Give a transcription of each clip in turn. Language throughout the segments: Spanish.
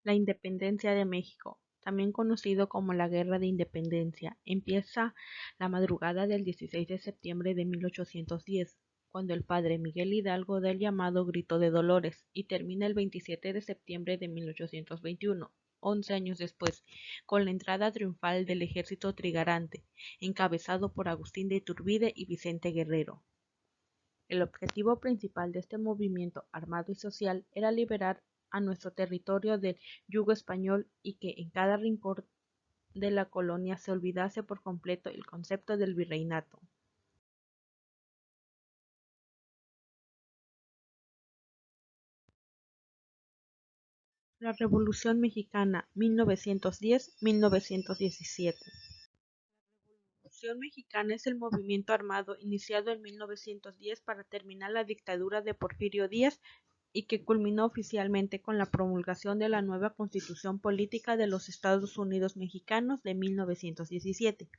La independencia de México, también conocido como la Guerra de Independencia, empieza la madrugada del 16 de septiembre de 1810, cuando el padre Miguel Hidalgo da el llamado Grito de Dolores, y termina el 27 de septiembre de 1821, 11 años después, con la entrada triunfal del ejército trigarante, encabezado por Agustín de Iturbide y Vicente Guerrero. El objetivo principal de este movimiento armado y social era liberar a nuestro territorio del yugo español y que en cada rincón de la colonia se olvidase por completo el concepto del virreinato. La Revolución Mexicana 1910-1917. La Revolución Mexicana es el movimiento armado iniciado en 1910 para terminar la dictadura de Porfirio Díaz y que culminó oficialmente con la promulgación de la nueva Constitución Política de los Estados Unidos Mexicanos de 1917,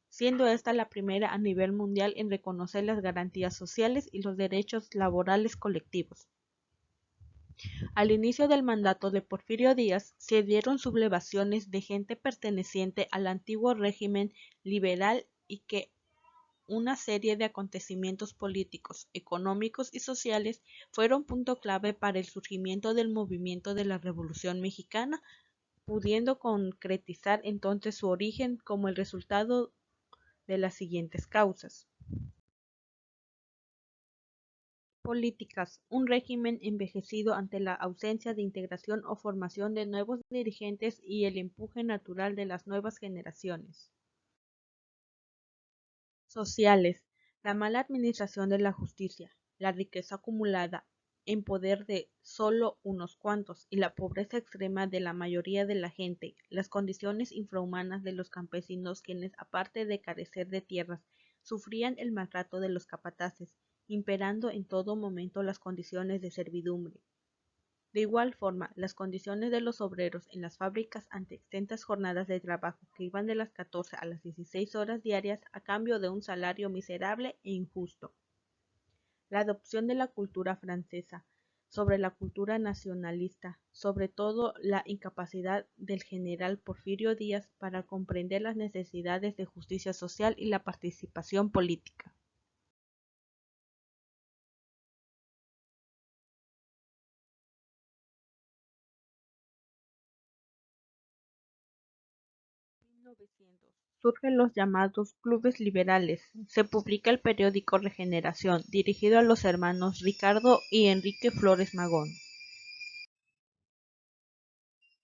siendo esta la primera a nivel mundial en reconocer las garantías sociales y los derechos laborales colectivos. Al inicio del mandato de Porfirio Díaz se dieron sublevaciones de gente perteneciente al antiguo régimen liberal y que una serie de acontecimientos políticos, económicos y sociales fueron punto clave para el surgimiento del movimiento de la Revolución Mexicana, pudiendo concretizar entonces su origen como el resultado de las siguientes causas. Políticas: un régimen envejecido ante la ausencia de integración o formación de nuevos dirigentes y el empuje natural de las nuevas generaciones. Sociales: la mala administración de la justicia, la riqueza acumulada en poder de solo unos cuantos y la pobreza extrema de la mayoría de la gente, las condiciones infrahumanas de los campesinos quienes, aparte de carecer de tierras, sufrían el maltrato de los capataces, imperando en todo momento las condiciones de servidumbre. De igual forma, las condiciones de los obreros en las fábricas ante extensas jornadas de trabajo que iban de las 14 a las 16 horas diarias a cambio de un salario miserable e injusto. La adopción de la cultura francesa sobre la cultura nacionalista, sobre todo la incapacidad del general Porfirio Díaz para comprender las necesidades de justicia social y la participación política. 1900. Surgen los llamados clubes liberales. Se publica el periódico Regeneración, dirigido a los hermanos Ricardo y Enrique Flores Magón.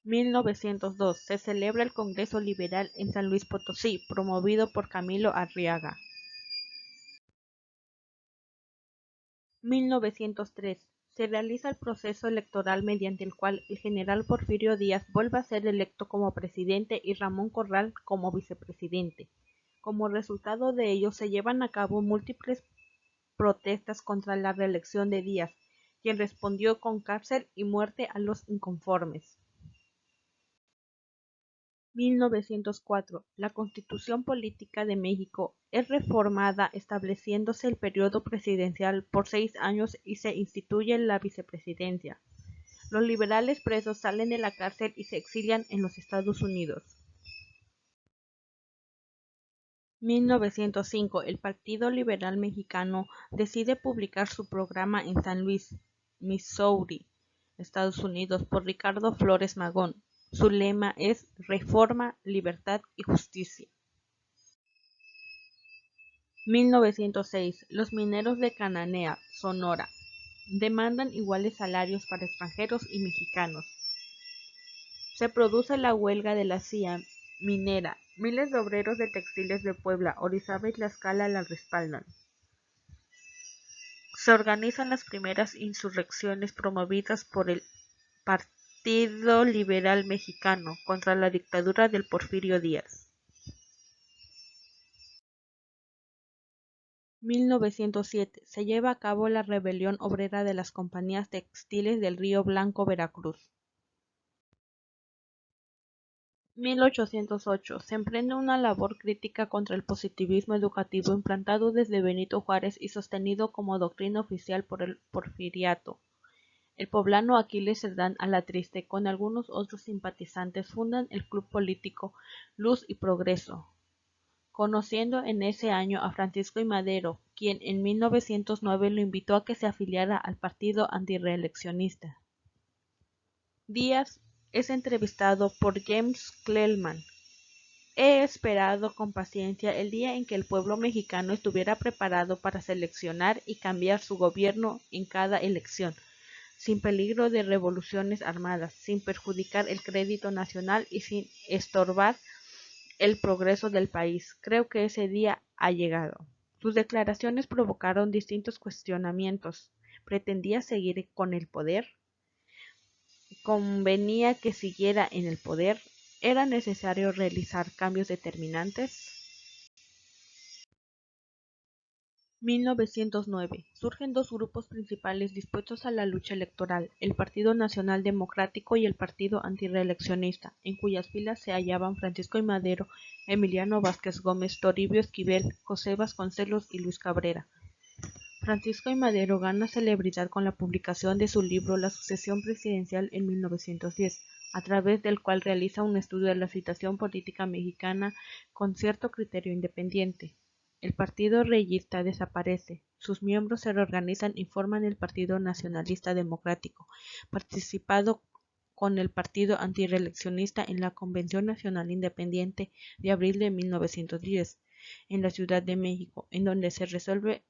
1902. Se celebra el Congreso Liberal en San Luis Potosí, promovido por Camilo Arriaga. 1903. Se realiza el proceso electoral mediante el cual el general Porfirio Díaz vuelve a ser electo como presidente y Ramón Corral como vicepresidente. Como resultado de ello se llevan a cabo múltiples protestas contra la reelección de Díaz, quien respondió con cárcel y muerte a los inconformes. 1904. La Constitución Política de México es reformada estableciéndose el periodo presidencial por 6 años y se instituye la vicepresidencia. Los liberales presos salen de la cárcel y se exilian en los Estados Unidos. 1905. El Partido Liberal Mexicano decide publicar su programa en San Luis, Missouri, Estados Unidos, por Ricardo Flores Magón. Su lema es Reforma, Libertad y Justicia. 1906. Los mineros de Cananea, Sonora, demandan iguales salarios para extranjeros y mexicanos. Se produce la huelga de la CIA minera. Miles de obreros de textiles de Puebla, Orizaba y Tlaxcala la respaldan. Se organizan las primeras insurrecciones promovidas por el Partido Liberal Mexicano contra la dictadura del Porfirio Díaz. 1907. Se lleva a cabo la rebelión obrera de las compañías textiles del Río Blanco, Veracruz. 1808. Se emprende una labor crítica contra el positivismo educativo implantado desde Benito Juárez y sostenido como doctrina oficial por el porfiriato. El poblano Aquiles Cerdán Alatriste, con algunos otros simpatizantes, fundan el club político Luz y Progreso, conociendo en ese año a Francisco I. Madero, quien en 1909 lo invitó a que se afiliara al partido antirreeleccionista. Díaz es entrevistado por James Cleveland. He esperado con paciencia el día en que el pueblo mexicano estuviera preparado para seleccionar y cambiar su gobierno en cada elección, sin peligro de revoluciones armadas, sin perjudicar el crédito nacional y sin estorbar el progreso del país. Creo que ese día ha llegado. Sus declaraciones provocaron distintos cuestionamientos. ¿Pretendía seguir con el poder? ¿Convenía que siguiera en el poder? ¿Era necesario realizar cambios determinantes? 1909. Surgen dos grupos principales dispuestos a la lucha electoral, el Partido Nacional Democrático y el Partido Antirreeleccionista, en cuyas filas se hallaban Francisco I. Madero, Emiliano Vázquez Gómez, Toribio Esquivel, José Vasconcelos y Luis Cabrera. Francisco I. Madero gana celebridad con la publicación de su libro La sucesión presidencial en 1910, a través del cual realiza un estudio de la situación política mexicana con cierto criterio independiente. El Partido Reyista desaparece, sus miembros se reorganizan y forman el Partido Nacionalista Democrático, participado con el Partido Antirreeleccionista en la Convención Nacional Independiente de abril de 1910, en la Ciudad de México, en donde se resuelve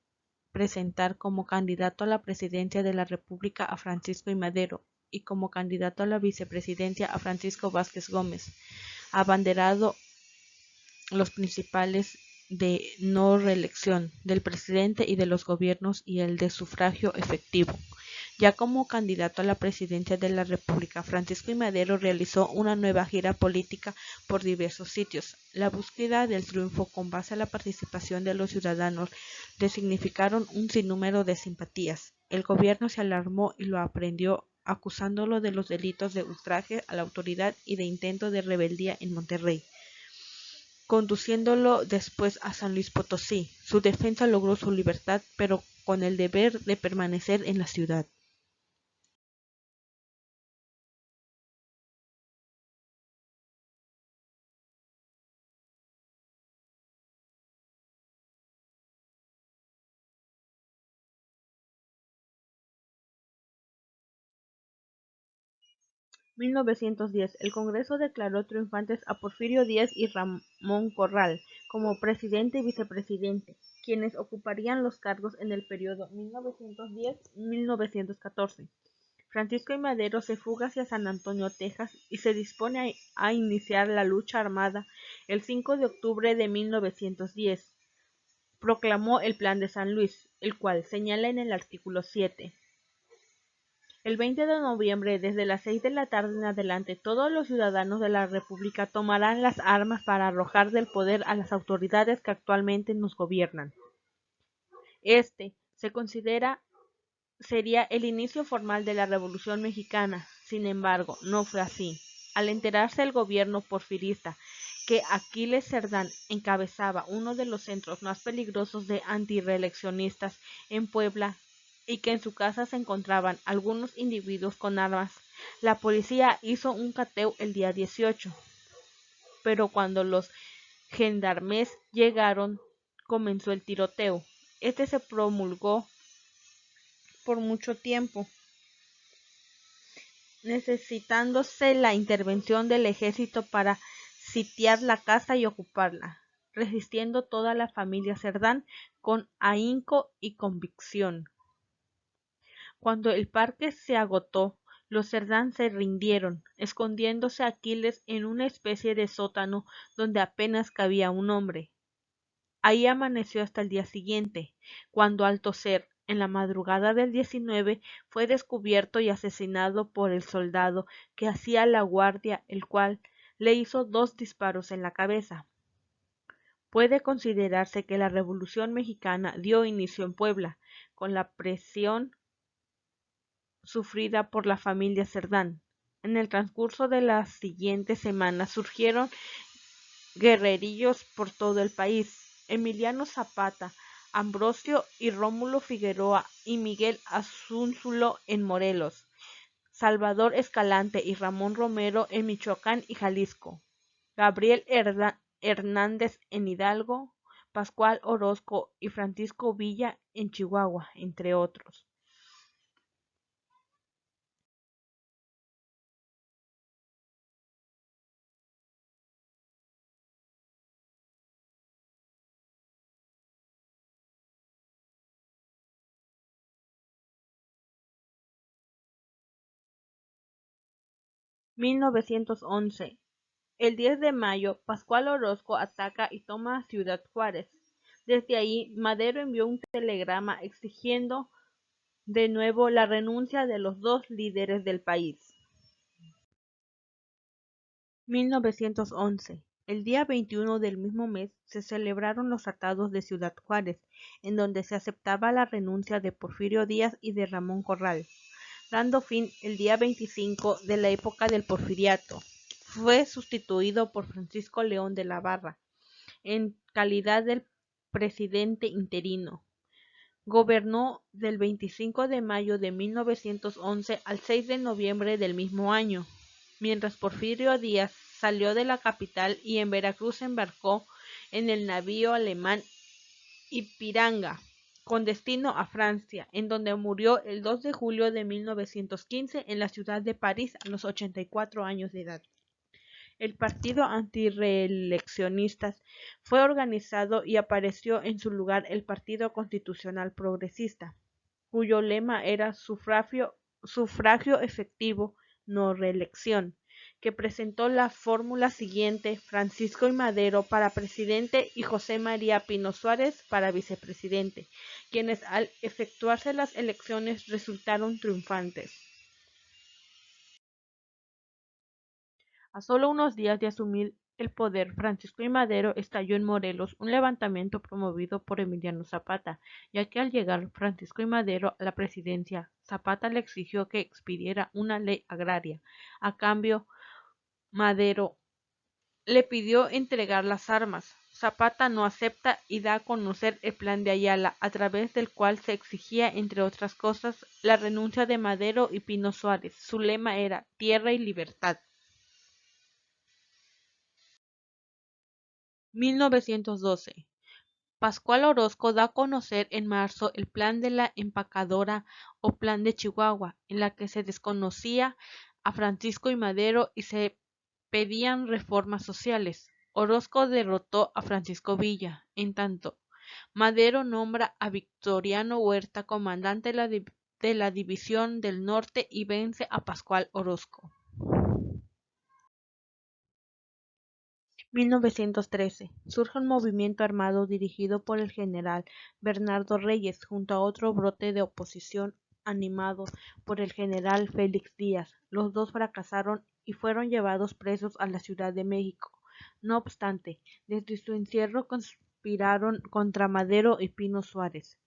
presentar como candidato a la presidencia de la República a Francisco I. Madero y como candidato a la vicepresidencia a Francisco Vázquez Gómez, abanderado los principales de no reelección del presidente y de los gobiernos y el de sufragio efectivo. Ya como candidato a la presidencia de la República, Francisco I. Madero realizó una nueva gira política por diversos sitios. La búsqueda del triunfo con base a la participación de los ciudadanos le significaron un sinnúmero de simpatías. El gobierno se alarmó y lo aprehendió, acusándolo de los delitos de ultraje a la autoridad y de intento de rebeldía en Monterrey, conduciéndolo después a San Luis Potosí. Su defensa logró su libertad, pero con el deber de permanecer en la ciudad. (1910) El Congreso declaró triunfantes a Porfirio Díaz y Ramón Corral como presidente y vicepresidente, quienes ocuparían los cargos en el periodo 1910-1914. Francisco I. Madero se fuga hacia San Antonio, Texas, y se dispone a iniciar la lucha armada el 5 de octubre de 1910. Proclamó el Plan de San Luis, el cual señala en el artículo 7. El 20 de noviembre, desde las 6 de la tarde en adelante, todos los ciudadanos de la República tomarán las armas para arrojar del poder a las autoridades que actualmente nos gobiernan. Este se considera sería el inicio formal de la Revolución Mexicana. Sin embargo, no fue así. Al enterarse el gobierno porfirista que Aquiles Cerdán encabezaba uno de los centros más peligrosos de antirreeleccionistas en Puebla y que en su casa se encontraban algunos individuos con armas, la policía hizo un cateo el día 18. Pero cuando los gendarmes llegaron, comenzó el tiroteo. Este se promulgó por mucho tiempo, necesitándose la intervención del ejército para sitiar la casa y ocuparla, resistiendo toda la familia Cerdán con ahínco y convicción. Cuando el parque se agotó, los Cerdán se rindieron, escondiéndose Aquiles en una especie de sótano donde apenas cabía un hombre. Ahí amaneció hasta el día siguiente, cuando al toser en la madrugada del 19 fue descubierto y asesinado por el soldado que hacía la guardia, el cual le hizo 2 disparos en la cabeza. Puede considerarse que la Revolución Mexicana dio inicio en Puebla, con la presión sufrida por la familia Cerdán. En el transcurso de las siguientes semanas surgieron guerrerillos por todo el país. Emiliano Zapata, Ambrosio y Rómulo Figueroa y Miguel Asunzulo en Morelos, Salvador Escalante y Ramón Romero en Michoacán y Jalisco, Gabriel Hernández en Hidalgo, Pascual Orozco y Francisco Villa en Chihuahua, entre otros. 1911. El 10 de mayo, Pascual Orozco ataca y toma Ciudad Juárez. Desde ahí, Madero envió un telegrama exigiendo de nuevo la renuncia de los dos líderes del país. 1911. El día 21 del mismo mes se celebraron los tratados de Ciudad Juárez, en donde se aceptaba la renuncia de Porfirio Díaz y de Ramón Corral, dando fin el día 25 de la época del Porfiriato. Fue sustituido por Francisco León de la Barra, en calidad de presidente interino. Gobernó del 25 de mayo de 1911 al 6 de noviembre del mismo año, mientras Porfirio Díaz salió de la capital y en Veracruz embarcó en el navío alemán Ipiranga, con destino a Francia, en donde murió el 2 de julio de 1915 en la ciudad de París a los 84 años de edad. El partido antirreeleccionista fue organizado y apareció en su lugar el Partido Constitucional Progresista, cuyo lema era sufragio efectivo, no reelección, que presentó la fórmula siguiente: Francisco I. Madero para presidente y José María Pino Suárez para vicepresidente, quienes al efectuarse las elecciones resultaron triunfantes. A solo unos días de asumir el poder, Francisco I. Madero estalló en Morelos un levantamiento promovido por Emiliano Zapata, ya que al llegar Francisco I. Madero a la presidencia, Zapata le exigió que expidiera una ley agraria. A cambio, Madero le pidió entregar las armas. Zapata no acepta y da a conocer el Plan de Ayala, a través del cual se exigía, entre otras cosas, la renuncia de Madero y Pino Suárez. Su lema era tierra y libertad. 1912. Pascual Orozco da a conocer en marzo el plan de la empacadora o Plan de Chihuahua, en la que se desconocía a Francisco I. Madero y se pedían reformas sociales. Orozco derrotó a Francisco Villa. En tanto, Madero nombra a Victoriano Huerta comandante de la División del Norte y vence a Pascual Orozco. 1913. Surge un movimiento armado dirigido por el general Bernardo Reyes junto a otro brote de oposición animado por el general Félix Díaz. Los dos fracasaron y fueron llevados presos a la Ciudad de México. No obstante, desde su encierro conspiraron contra Madero y Pino Suárez.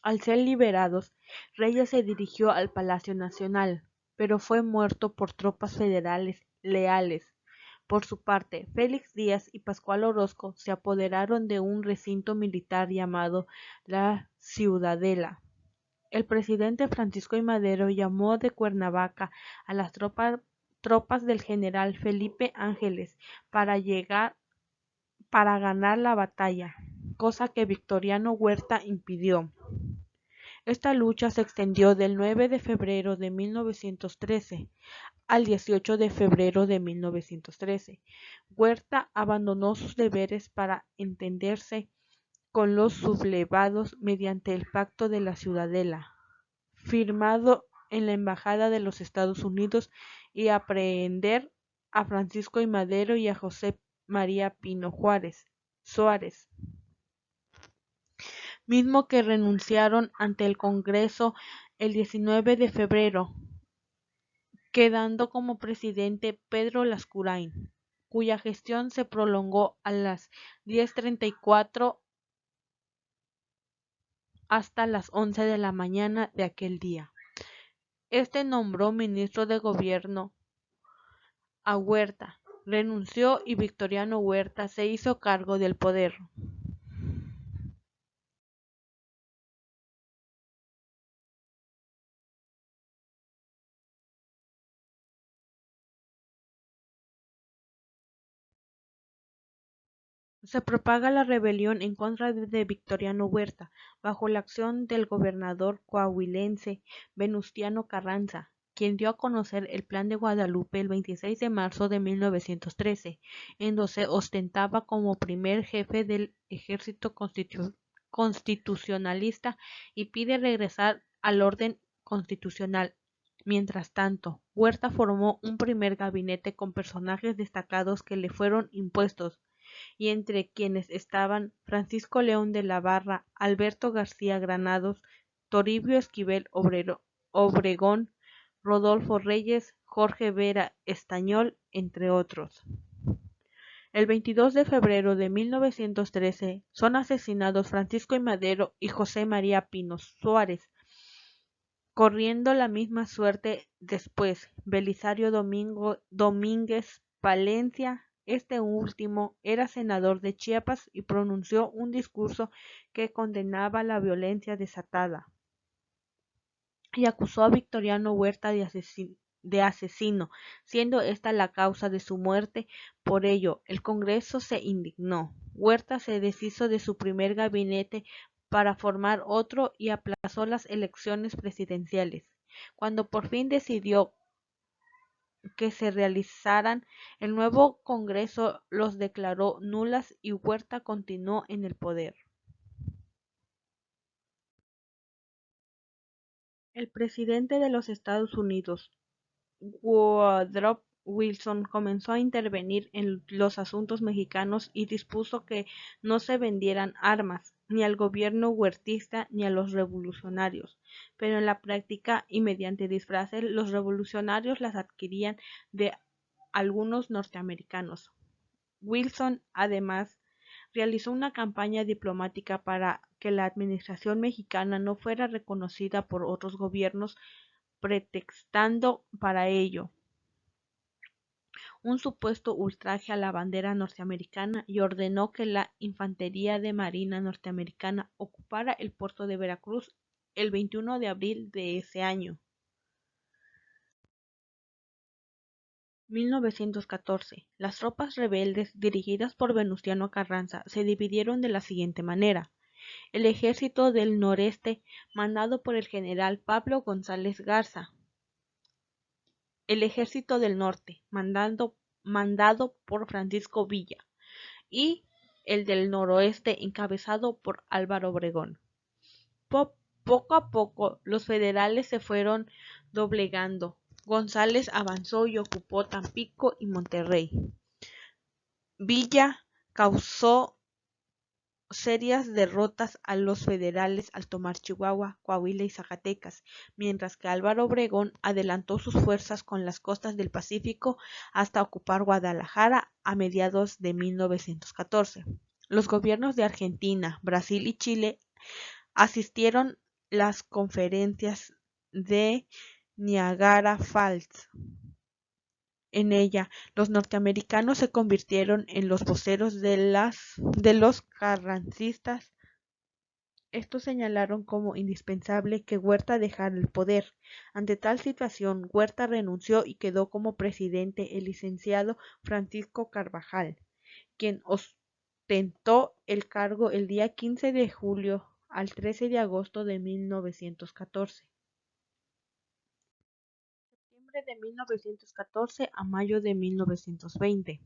Al ser liberados, Reyes se dirigió al Palacio Nacional, pero fue muerto por tropas federales leales. Por su parte, Félix Díaz y Pascual Orozco se apoderaron de un recinto militar llamado la Ciudadela. El presidente Francisco I. Madero llamó de Cuernavaca a las tropas del general Felipe Ángeles para ganar la batalla, cosa que Victoriano Huerta impidió. Esta lucha se extendió del 9 de febrero de 1913 al 18 de febrero de 1913. Huerta abandonó sus deberes para entenderse con los sublevados mediante el Pacto de la Ciudadela, firmado en la Embajada de los Estados Unidos, y aprehender a Francisco I. Madero y a José María Pino Suárez, mismo que renunciaron ante el Congreso el 19 de febrero, quedando como presidente Pedro Lascurain, cuya gestión se prolongó a las 10:34 hasta las 11 de la mañana de aquel día. Este nombró ministro de Gobierno a Huerta, renunció y Victoriano Huerta se hizo cargo del poder. Se propaga la rebelión en contra de Victoriano Huerta, bajo la acción del gobernador coahuilense Venustiano Carranza, quien dio a conocer el Plan de Guadalupe el 26 de marzo de 1913, en donde ostentaba como primer jefe del ejército constitucionalista y pide regresar al orden constitucional. Mientras tanto, Huerta formó un primer gabinete con personajes destacados que le fueron impuestos, y entre quienes estaban Francisco León de la Barra, Alberto García Granados, Toribio Esquivel Obregón, Rodolfo Reyes, Jorge Vera Estañol, entre otros. El 22 de febrero de 1913 son asesinados Francisco I. Madero y José María Pino Suárez. Corriendo la misma suerte después, Belisario Domínguez Palencia, este último era senador de Chiapas y pronunció un discurso que condenaba la violencia desatada y acusó a Victoriano Huerta de asesino, siendo esta la causa de su muerte. Por ello, el Congreso se indignó. Huerta se deshizo de su primer gabinete para formar otro y aplazó las elecciones presidenciales. Cuando por fin decidió que se realizaran, el nuevo Congreso los declaró nulas y Huerta continuó en el poder. El presidente de los Estados Unidos, Woodrow Wilson, comenzó a intervenir en los asuntos mexicanos y dispuso que no se vendieran armas, ni al gobierno huertista ni a los revolucionarios, pero en la práctica y mediante disfraces los revolucionarios las adquirían de algunos norteamericanos. Wilson, además, realizó una campaña diplomática para que la administración mexicana no fuera reconocida por otros gobiernos, pretextando para ello un supuesto ultraje a la bandera norteamericana y ordenó que la Infantería de Marina norteamericana ocupara el puerto de Veracruz el 21 de abril de ese año. 1914. Las tropas rebeldes dirigidas por Venustiano Carranza se dividieron de la siguiente manera: el ejército del noreste, mandado por el general Pablo González Garza; el ejército del norte, mandado por Francisco Villa; y el del noroeste, encabezado por Álvaro Obregón. Poco a poco los federales se fueron doblegando. González avanzó y ocupó Tampico y Monterrey. Villa causó serias derrotas a los federales al tomar Chihuahua, Coahuila y Zacatecas, mientras que Álvaro Obregón adelantó sus fuerzas con las costas del Pacífico hasta ocupar Guadalajara a mediados de 1914. Los gobiernos de Argentina, Brasil y Chile asistieron las conferencias de Niagara Falls. En ella, los norteamericanos se convirtieron en los voceros de los carrancistas. Estos señalaron como indispensable que Huerta dejara el poder. Ante tal situación, Huerta renunció y quedó como presidente el licenciado Francisco Carvajal, quien ostentó el cargo el día 15 de julio al 13 de agosto de 1914. De 1914 a mayo de 1920.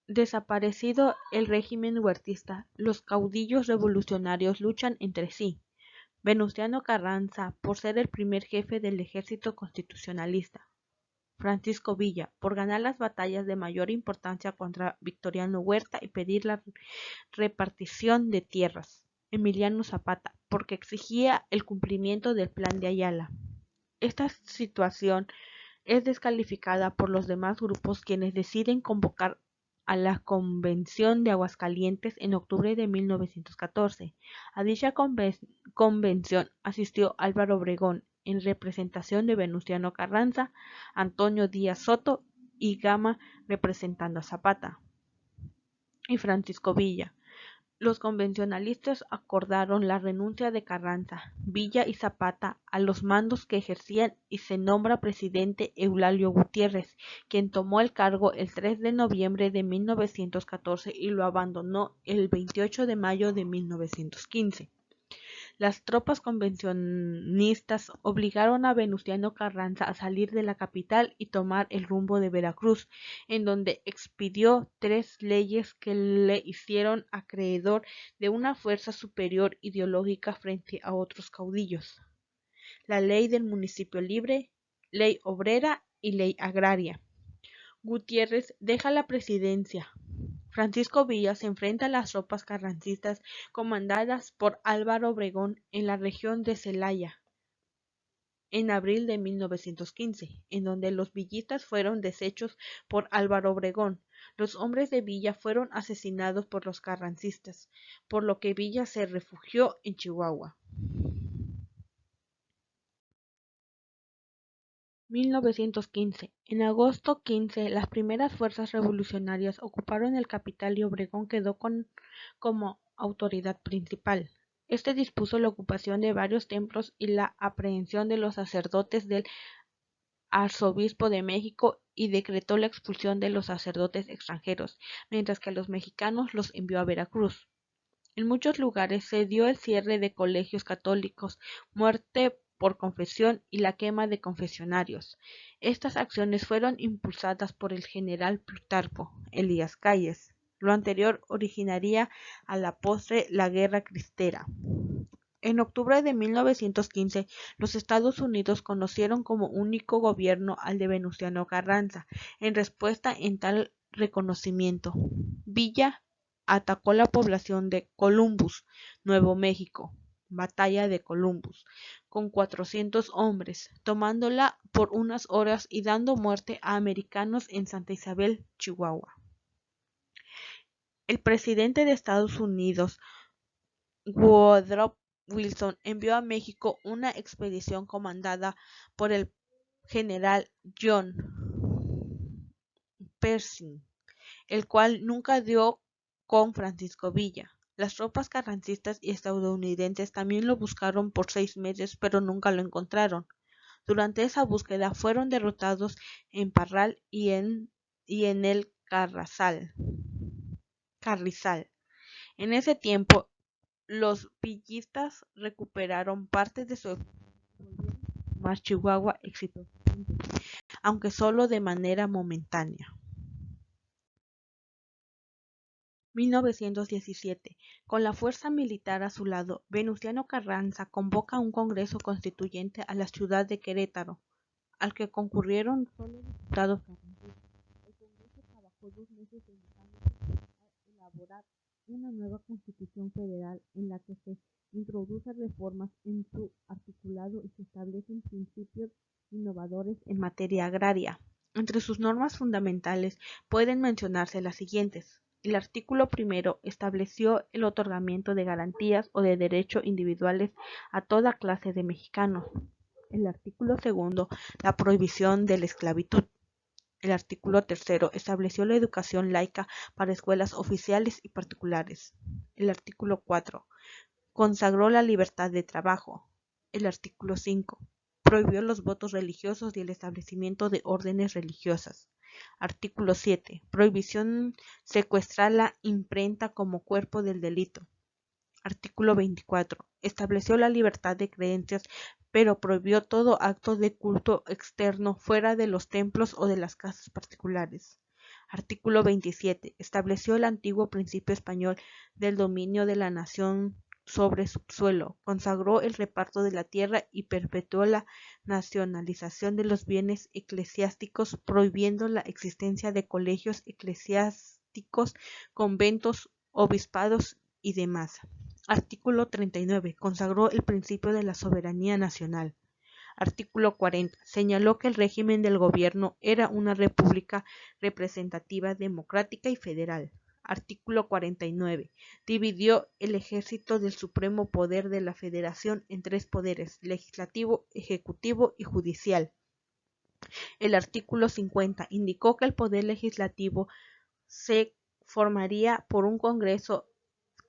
Desaparecido el régimen huertista, los caudillos revolucionarios luchan entre sí. Venustiano Carranza, por ser el primer jefe del ejército constitucionalista; Francisco Villa, por ganar las batallas de mayor importancia contra Victoriano Huerta y pedir la repartición de tierras; Emiliano Zapata, porque exigía el cumplimiento del Plan de Ayala. Esta situación es descalificada por los demás grupos, quienes deciden convocar a la Convención de Aguascalientes en octubre de 1914. A dicha convención asistió Álvaro Obregón en representación de Venustiano Carranza, Antonio Díaz Soto y Gama representando a Zapata, y Francisco Villa. Los convencionalistas acordaron la renuncia de Carranza, Villa y Zapata a los mandos que ejercían y se nombra presidente Eulalio Gutiérrez, quien tomó el cargo el 3 de noviembre de 1914 y lo abandonó el 28 de mayo de 1915. Las tropas convencionistas obligaron a Venustiano Carranza a salir de la capital y tomar el rumbo de Veracruz, en donde expidió 3 leyes que le hicieron acreedor de una fuerza superior ideológica frente a otros caudillos: la Ley del Municipio Libre, Ley Obrera y Ley Agraria. Gutiérrez deja la presidencia. Francisco Villa se enfrenta a las tropas carrancistas comandadas por Álvaro Obregón en la región de Celaya en abril de 1915, en donde los villistas fueron deshechos por Álvaro Obregón. Los hombres de Villa fueron asesinados por los carrancistas, por lo que Villa se refugió en Chihuahua. 1915. En agosto 15, las primeras fuerzas revolucionarias ocuparon el capital y Obregón quedó como autoridad principal. Este dispuso la ocupación de varios templos y la aprehensión de los sacerdotes del arzobispo de México y decretó la expulsión de los sacerdotes extranjeros, mientras que a los mexicanos los envió a Veracruz. En muchos lugares se dio el cierre de colegios católicos, muerte por confesión y la quema de confesionarios. Estas acciones fueron impulsadas por el general Plutarco Elías Calles. Lo anterior originaría a la postre la Guerra Cristera. En octubre de 1915, los Estados Unidos conocieron como único gobierno al de Venustiano Carranza. En respuesta en tal reconocimiento, Villa atacó la población de Columbus, Nuevo México, Batalla de Columbus, con 400 hombres, tomándola por unas horas y dando muerte a americanos en Santa Isabel, Chihuahua. El presidente de Estados Unidos, Woodrow Wilson, envió a México una expedición comandada por el general John Pershing, el cual nunca dio con Francisco Villa. Las tropas carrancistas y estadounidenses también lo buscaron por 6 meses, pero nunca lo encontraron. Durante esa búsqueda fueron derrotados en Parral y en el Carrizal. En ese tiempo, los villistas recuperaron parte de su volvieron a tomar Chihuahua exitosamente, aunque solo de manera momentánea. 1917. Con la fuerza militar a su lado, Venustiano Carranza convoca un congreso constituyente a la ciudad de Querétaro, al que concurrieron solo diputados carrancistas. El congreso trabajó 2 meses dedicándose a elaborar una nueva constitución federal en la que se introducen reformas en su articulado y se establecen principios innovadores en materia agraria. Entre sus normas fundamentales pueden mencionarse las siguientes. El artículo primero estableció el otorgamiento de garantías o de derechos individuales a toda clase de mexicanos. El artículo segundo, la prohibición de la esclavitud. El artículo tercero estableció la educación laica para escuelas oficiales y particulares. El artículo 4 consagró la libertad de trabajo. El artículo 5 prohibió los votos religiosos y el establecimiento de órdenes religiosas. Artículo 7 prohibición secuestrar la imprenta como cuerpo del delito. Artículo 24 estableció la libertad de creencias, pero prohibió todo acto de culto externo fuera de los templos o de las casas particulares. Artículo 27 estableció el antiguo principio español del dominio de la nación sobre su suelo, consagró el reparto de la tierra y perpetuó la nacionalización de los bienes eclesiásticos, prohibiendo la existencia de colegios eclesiásticos, conventos, obispados y demás. Artículo 39 consagró el principio de la soberanía nacional. Artículo 40 señaló que el régimen del gobierno era una república representativa, democrática y federal. Artículo 49 dividió el ejército del supremo poder de la federación en 3 poderes: legislativo, ejecutivo y judicial. El artículo 50 indicó que el poder legislativo se formaría por un congreso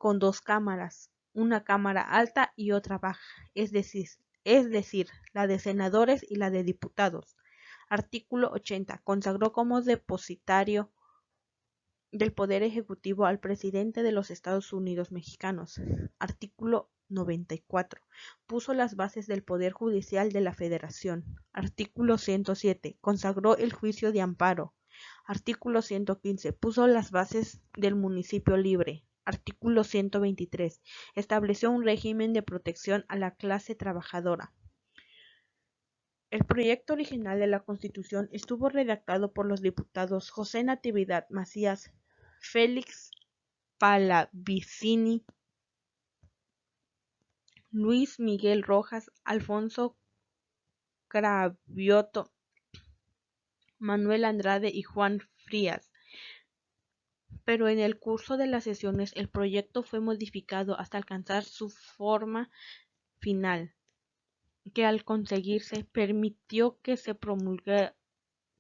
con dos cámaras, una cámara alta y otra baja, es decir, la de senadores y la de diputados. Artículo 80. Consagró como depositario del Poder Ejecutivo al presidente de los Estados Unidos mexicanos. Artículo 94. Puso las bases del Poder Judicial de la Federación. Artículo 107. Consagró el juicio de amparo. Artículo 115. Puso las bases del municipio libre. Artículo 123. Estableció un régimen de protección a la clase trabajadora. El proyecto original de la Constitución estuvo redactado por los diputados José Natividad Macías, Félix Pallavicini, Luis Miguel Rojas, Alfonso Cravioto, Manuel Andrade y Juan Frías, pero en el curso de las sesiones el proyecto fue modificado hasta alcanzar su forma final, que al conseguirse permitió que se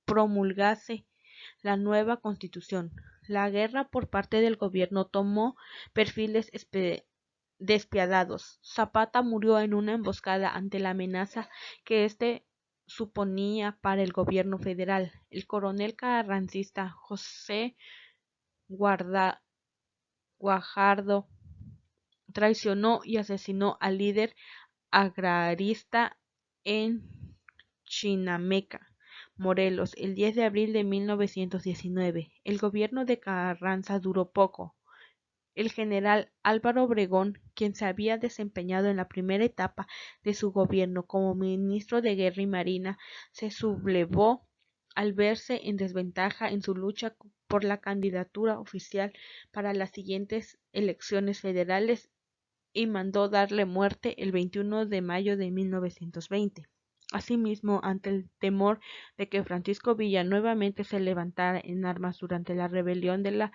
promulgase la nueva Constitución. La guerra por parte del gobierno tomó perfiles despiadados. Zapata murió en una emboscada ante la amenaza que éste suponía para el gobierno federal. El coronel carrancista José Guajardo traicionó y asesinó al líder agrarista en Chinameca, Morelos, el 10 de abril de 1919. El gobierno de Carranza duró poco. El general Álvaro Obregón, quien se había desempeñado en la primera etapa de su gobierno como ministro de Guerra y Marina, se sublevó al verse en desventaja en su lucha por la candidatura oficial para las siguientes elecciones federales y mandó darle muerte el 21 de mayo de 1920. Asimismo, ante el temor de que Francisco Villa nuevamente se levantara en armas durante la rebelión de la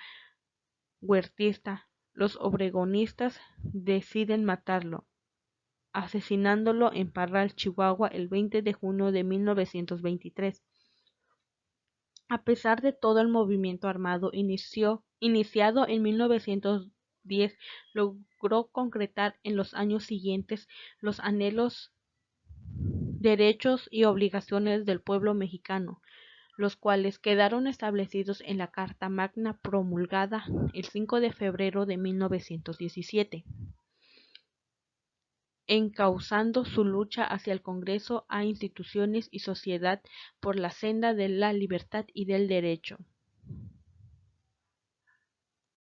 Huertista, los obregonistas deciden matarlo, asesinándolo en Parral, Chihuahua, el 20 de junio de 1923. A pesar de todo, el movimiento armado iniciado en 1910 logró concretar en los años siguientes los anhelos, derechos y obligaciones del pueblo mexicano, los cuales quedaron establecidos en la Carta Magna promulgada el 5 de febrero de 1917, encauzando su lucha hacia el Congreso a instituciones y sociedad por la senda de la libertad y del derecho.